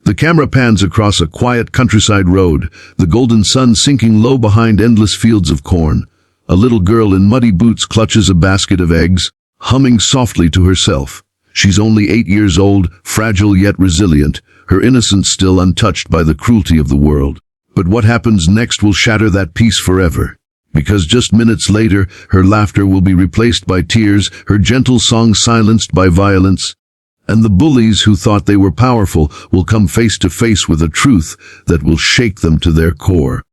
The camera pans across a quiet countryside road, the golden sun sinking low behind endless fields of corn. A little girl in muddy boots clutches a basket of eggs, humming softly to herself. She's only 8 years old, fragile yet resilient, her innocence still untouched by the cruelty of the world. But what happens next will shatter that peace forever. Because just minutes later, her laughter will be replaced by tears, her gentle song silenced by violence. And the bullies who thought they were powerful will come face to face with a truth that will shake them to their core.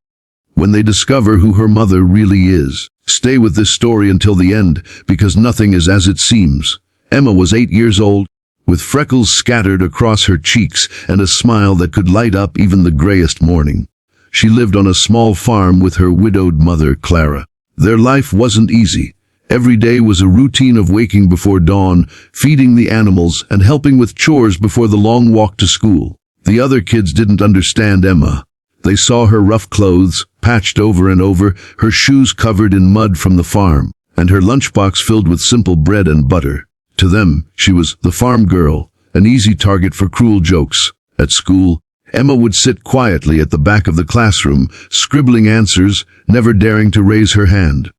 When they discover who her mother really is. Stay with this story until the end, because nothing is as it seems. Emma was 8 years old, with freckles scattered across her cheeks and a smile that could light up even the grayest morning. She lived on a small farm with her widowed mother, Clara. Their life wasn't easy. Every day was a routine of waking before dawn, feeding the animals, and helping with chores before the long walk to school. The other kids didn't understand Emma. They saw her rough clothes, patched over and over, her shoes covered in mud from the farm, and her lunchbox filled with simple bread and butter. To them, she was the farm girl, an easy target for cruel jokes. At school, Emma would sit quietly at the back of the classroom, scribbling answers, never daring to raise her hand.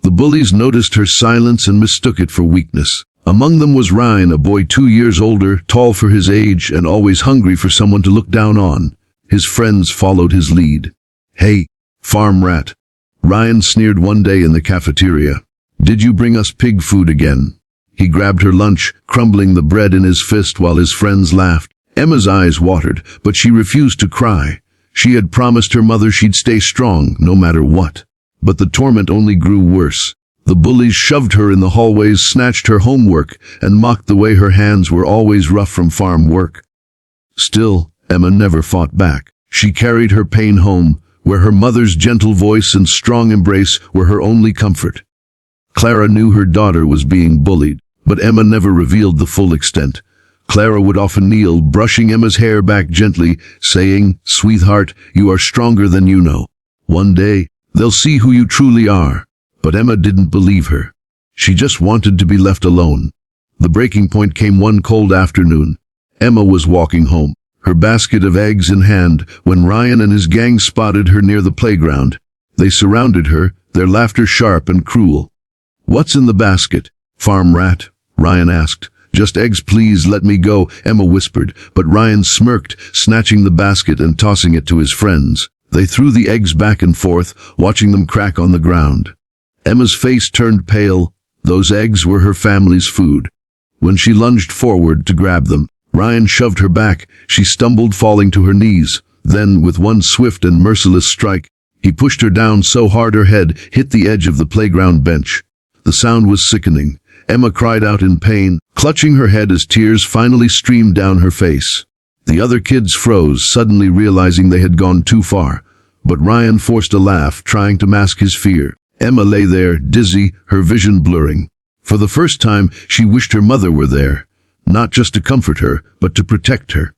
The bullies noticed her silence and mistook it for weakness. Among them was Ryan, a boy 2 years older, tall for his age, and always hungry for someone to look down on. His friends followed his lead. "Hey, farm rat," Ryan sneered one day in the cafeteria. "Did you bring us pig food again?" He grabbed her lunch, crumbling the bread in his fist while his friends laughed. Emma's eyes watered, but she refused to cry. She had promised her mother she'd stay strong, no matter what. But the torment only grew worse. The bullies shoved her in the hallways, snatched her homework, and mocked the way her hands were always rough from farm work. Still, Emma never fought back. She carried her pain home, where her mother's gentle voice and strong embrace were her only comfort. Clara knew her daughter was being bullied, but Emma never revealed the full extent. Clara would often kneel, brushing Emma's hair back gently, saying, "Sweetheart, you are stronger than you know. One day, they'll see who you truly are." But Emma didn't believe her. She just wanted to be left alone. The breaking point came one cold afternoon. Emma was walking home, her basket of eggs in hand, when Ryan and his gang spotted her near the playground. They surrounded her, their laughter sharp and cruel. "What's in the basket, farm rat?" Ryan asked. "Just eggs, please, let me go," Emma whispered, but Ryan smirked, snatching the basket and tossing it to his friends. They threw the eggs back and forth, watching them crack on the ground. Emma's face turned pale. Those eggs were her family's food. When she lunged forward to grab them, Ryan shoved her back. She stumbled, falling to her knees. Then, with one swift and merciless strike, he pushed her down so hard her head hit the edge of the playground bench. The sound was sickening. Emma cried out in pain, clutching her head as tears finally streamed down her face. The other kids froze, suddenly realizing they had gone too far. But Ryan forced a laugh, trying to mask his fear. Emma lay there, dizzy, her vision blurring. For the first time, she wished her mother were there, not just to comfort her, but to protect her.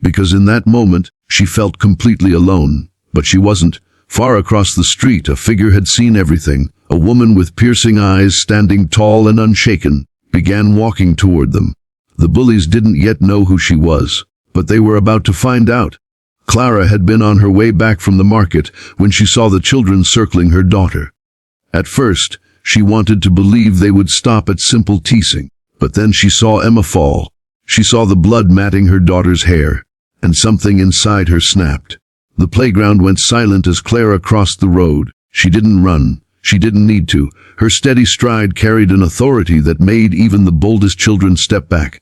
Because in that moment, she felt completely alone. But she wasn't. Far across the street, a figure had seen everything. A woman with piercing eyes, standing tall and unshaken, began walking toward them. The bullies didn't yet know who she was, but they were about to find out. Clara had been on her way back from the market when she saw the children circling her daughter. At first, she wanted to believe they would stop at simple teasing, but then she saw Emma fall. She saw the blood matting her daughter's hair, and something inside her snapped. The playground went silent as Clara crossed the road. She didn't run. She didn't need to. Her steady stride carried an authority that made even the boldest children step back.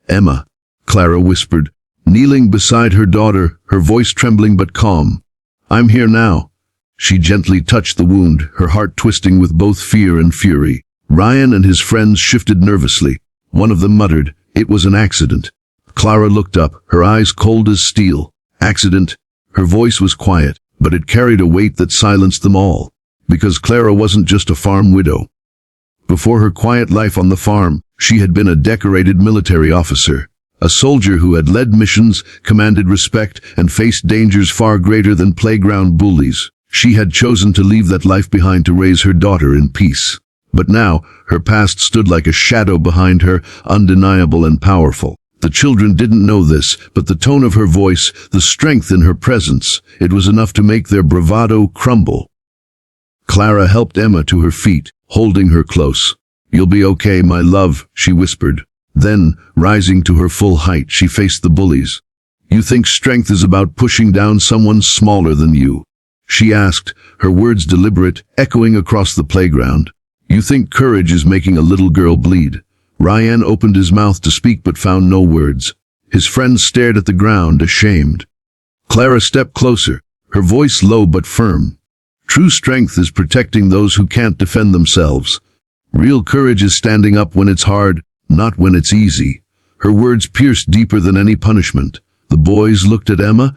"Emma," Clara whispered, kneeling beside her daughter, her voice trembling but calm. "I'm here now." She gently touched the wound, her heart twisting with both fear and fury. Ryan and his friends shifted nervously. One of them muttered, "It was an accident." Clara looked up, her eyes cold as steel. "Accident?" Her voice was quiet, but it carried a weight that silenced them all. Because Clara wasn't just a farm widow. Before her quiet life on the farm, she had been a decorated military officer. A soldier who had led missions, commanded respect, and faced dangers far greater than playground bullies. She had chosen to leave that life behind to raise her daughter in peace. But now, her past stood like a shadow behind her, undeniable and powerful. The children didn't know this, but the tone of her voice, the strength in her presence, it was enough to make their bravado crumble. Clara helped Emma to her feet, holding her close. "You'll be okay, my love," she whispered. Then, rising to her full height, she faced the bullies. "You think strength is about pushing down someone smaller than you?" she asked, her words deliberate, echoing across the playground. "You think courage is making a little girl bleed?" Ryan opened his mouth to speak but found no words. His friends stared at the ground, ashamed. Clara stepped closer, her voice low but firm. "True strength is protecting those who can't defend themselves. Real courage is standing up when it's hard, not when it's easy." Her words pierced deeper than any punishment. The boys looked at Emma,